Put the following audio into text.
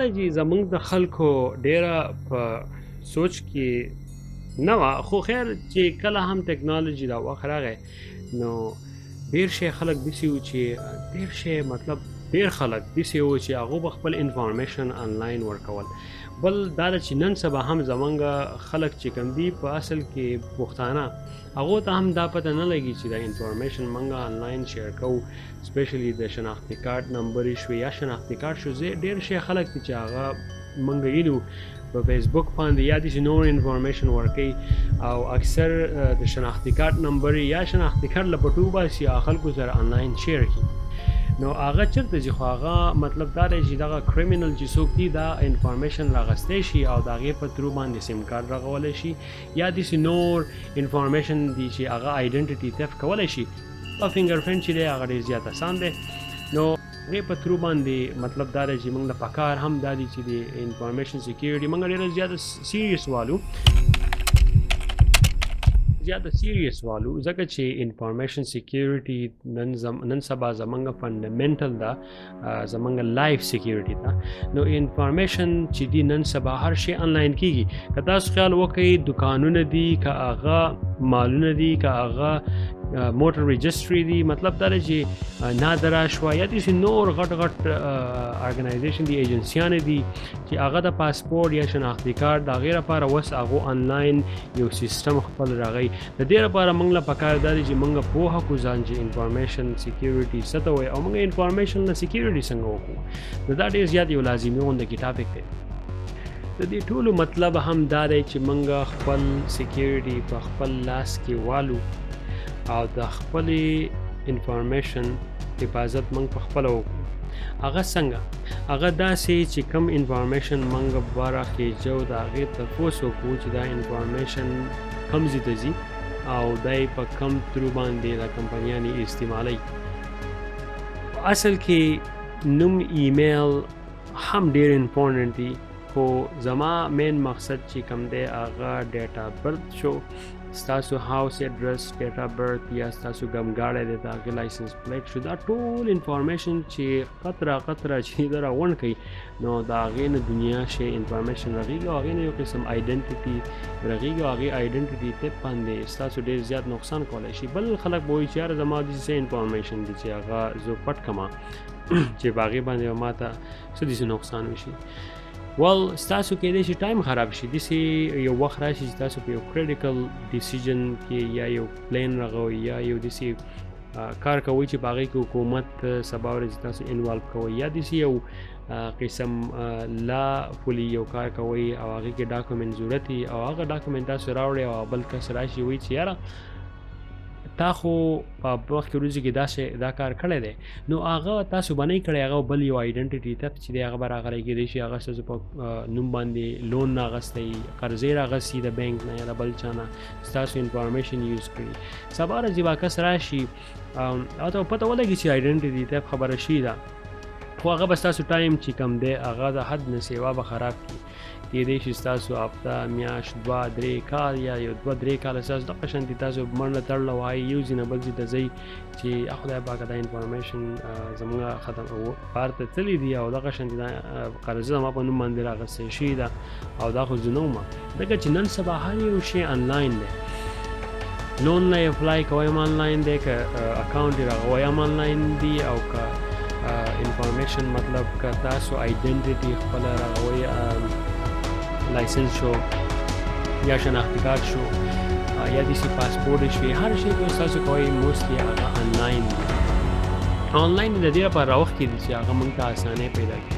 دا چې زمونږ د خلکو ډیره په سوچ کې نه وه، خو خیر چې کله هم ټیکنالوژي دا وخت راغی نو ډیر شی خلک داسې وو چې ډیر شی مطلب ډیر خلک داسې وو چې هغوی به خپل انفارمیشن آنلاین ورکول. بل دا ده چې نن سبا هم زمونږ خلک چې کوم دي په اصل کې پښتانه هغو ته هم دا پته نه لګي چې دا انفارمیشن موږ آنلاین شیر کوو، سپیشلی د شناختي کارت نمبر شو یا شناختي کارت شو. ډیر شی خلک دي چې هغه موږ ویلو په فیسبوک باندې یا داسې نور انفارمیشن ورکوي او اکثر د شناختي کارت نمبر یا شناختي کارت له پټو باسي او خلکو سره آنلاین شیر کړي. نو هغه چېرته ځي؟ خو هغه مطلب دا دی چې دغه کریمینل چې څوک دي دا انفارمیشن راغستی شي او د هغې په ترو باندې سیم کارت رغولی شي یا داسې نور انفارمیشن دي چې هغه آیډنټټي تیف کولی شي. او فنګر پرنټ چې دی هغه ډېر زیات اسان دی. نو هغې په ترو باندې مطلب دا دی چې موږ له پکار هم دا دي چې د انفارمیشن سیکیورټي موږ ډېره زیاته سیریس والو ځکه چې انفارمیشن سیکیورټي نن سبا زمونږ فنډامنټل ده، زمونږ لایف سیکیورټي ده. نو انفارمیشن چې دی نن سبا هر شی آنلاین کیږي. که تاسو خیال وکړئ دکانونه دي، که هغه مالونه دي، که هغه موټر رجسټري دي، مطلب دا دی چې نادره شوه یا داسې نور غټ ارګنایزیشن دي، ایجنسیانې دي چې هغه د پاسپورټ یا شناختي کارت د هغې لپاره اوس هغو آنلاین یو سیسټم خپل راغی. د دې لپاره موږ له پکار دا دی چې موږ پوهه کړو ځان چې انفارمیشن سیکیورټي څه ته وایي او موږ انفارمیشن نه سیکیورټي څنګه وکړو. نو دا ډېر زیات یو لازمي غونډه کې ټاپک دی. د دې ټولو مطلب هم دا دی چې موږ خپل سیکیورټي په خپل لاس کې والو او د خپلې انفارمیشن حفاظت موږ په خپله وکړو. هغه څنګه؟ هغه داسې چې کم انفارمیشن موږ باره خېجو د هغې تپوس وکړو چې دا انفارمیشن کم ځای ته ځي او دی په کم ترو باندې دا کمپنیانې استعمالوي. په اصل کې نوم ایمیل هم ډېر امپورټنټ دي، خو زما مین مقصد چې کوم دی هغه ډیټا برت شو، ستاسو هاوس ایډرس، ډیټا برت یا ستاسو ګمګاړی دی د هغې لایسنس پلیټ شو. دا ټول انفارمیشن چې قطره چې ده راغونډ کوي نو د هغې نه دنیا شی انفارمیشن رغېږي او هغې نه یو قسم آیډنټټي رغېږي او هغې آیډنټټي ټپ باندې ستاسو ډېر زیات نقصان کولی شي. بل خلک به وایي چې یاره زما داسې څه انفارمیشن دي چې هغه زه پټ کړمه چې په هغې باندې به ما ته څه داسې نقصان وشي. ستاسو کېدای شي ټایم خراب شي، داسې یو وخت راشي چې تاسو په یو کریټیکل ډیسیژن کې یا یو پلین رغوئ یا یو داسې کار کوئ چې په هغې کې حکومت سبا ورځې تاسو انوالو کوئ یا داسې یو قسم لا فولي یو کار کوئ او هغې کې ډاکومنټ ضرورت وي او هغه ډاکومنټ تاسو راوړئ او بل کس راشي وایي چې یاره تا خو په مخکې ورځو کې دا کار کړی دی، نو هغه تاسو به نه کړی، هغه بل یو آیډنټټي تپ چې دی هغه به راغلی کېدای شي هغه ستاسو په نوم باندې لون راغستی، قرضې راغستي د بینک نه یا د بل چا نه، ستاسو انفارمیشن یوز کړي. سبا ورځې به کس راشي او ته پته ولګي چې آیډنټټي تپ خبره شي ده، خو هغه به ستاسو ټایم چې کم دی هغه د حد نه سیوا به خراب کړي. کېدای شي ستاسو هفته، میاشت، 2-3 کال یا یو 2-3 کاله ستاسو دغه شانتې تاسو منډه تړله وایي یو ځای نه بل ځای ته ځئ چې خدای پاکه دا انفارمیشن زموږ ختم بهر ته تللی دي او دغه شانتې دا قرضه زما په نوم باندې راغستی شوي ده او دا خو زه نه وم. ځکه چې نن سبا هر یو شی آنلاین دی. لون نه اپلای کوئ هم آنلاین دی، که اکاونټ یې راغوئ هم آنلاین دي او که انفارمیشن مطلب که تاسو آیډنټټي خپله راغوئ لایسنس شو یا شناختی کارت شو یا داسې پاسپورټ شوي، هر شی که تاسو کوئ موسټلی هغه آنلاین دی. آنلاین د دې لپاره راوښتې دي چې هغه موږ ته اسانۍ پیدا کړي.